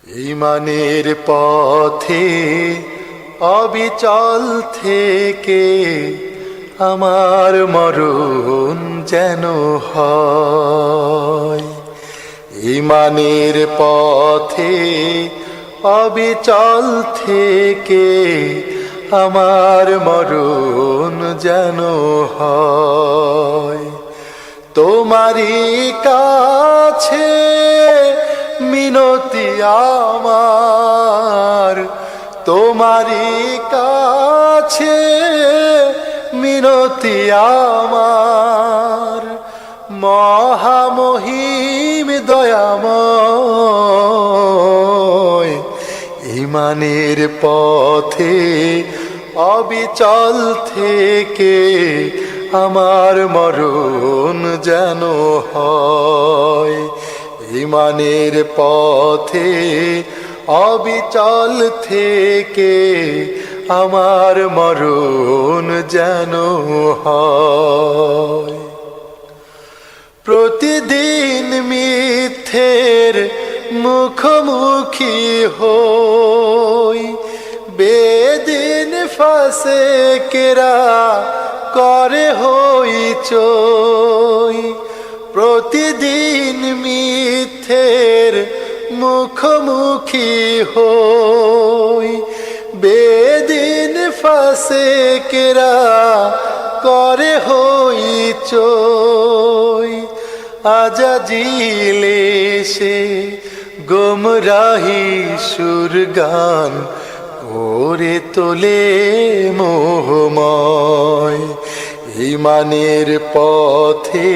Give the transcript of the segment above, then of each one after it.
ঈমানের পথে অবিচল থেকে আমার মরণ যেন হয়। ঈমানের পথে অবিচল থেকে আমার মরণ যেন হয়। তোমারই কাছে মিনতি আমার, তোমারই কাছে মিনতি আমার, মহামহিম দয়াময়। ঈমানের পথে অবিচল থেকে আমার মরণ যেন হয়। ঈমানের পথে অবিচল থেকে আমার মরণ যেন হয়। প্রতিদিন মিথ্যের মুখোমুখি হই, বেদিন ফাসেকেরা করে হইচই। প্রতিদিন মিথ্যের মুখোমুখি হই, বেদিন ফাসেকেরা করে হইচই। আজাজিল এসে গোমরাহি সুরগান করে তোলে মোহময়। ঈমানের পথে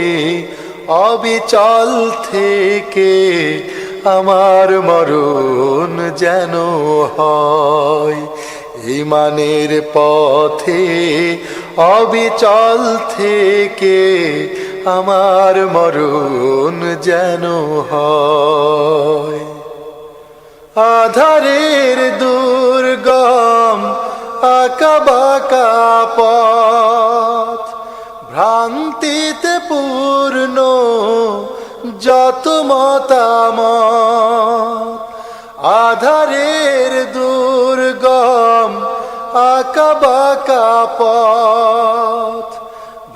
অবিচল থেকে আমার মরণ যেন হয়। ঈমানের পথে অবিচল থেকে আমার মরণ যেন হয়। আধারের দুর্গম আঁকাবাঁকা পথ, ভ্রান্তিতে পূর্ণ যত মতামত। আধারের দুর্গম আঁকাবাঁকা পথ,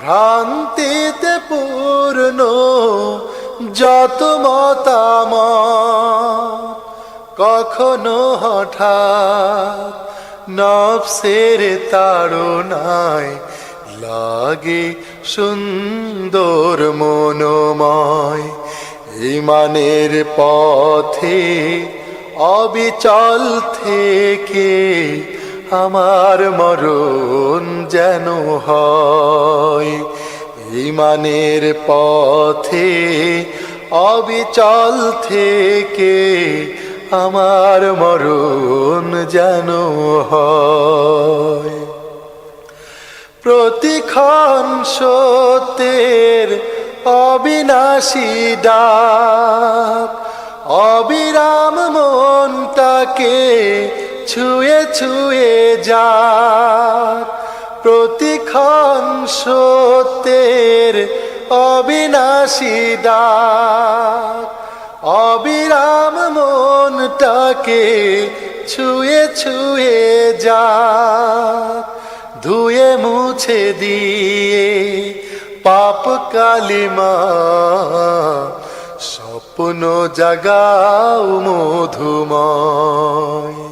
ভ্রান্তিতে পূর্ণ যত মতামত। কখনো হঠাৎ নফসের তাড়নায় লাগে সুন্দর মনোময়। ঈমানের পথে অবিচল থেকে আমার মরণ যেন হয়। ঈমানের পথে অবিচল থেকে আমার মরণ যেন হয়। প্রতিক্ষণ সত্যের অবিনাশী ডাক, অবিরাম মনটাকে ছুঁয়ে ছুঁয়ে যাক। প্রতিক্ষণ সত্যের অবিনাশী ডাক, অবিরাম মনটাকে ছুঁয়ে ছুঁয়ে যাক। ধুয়ে মুছে দিয়ে পাপ কালিমা স্বপ্ন জাগাও মধুময়।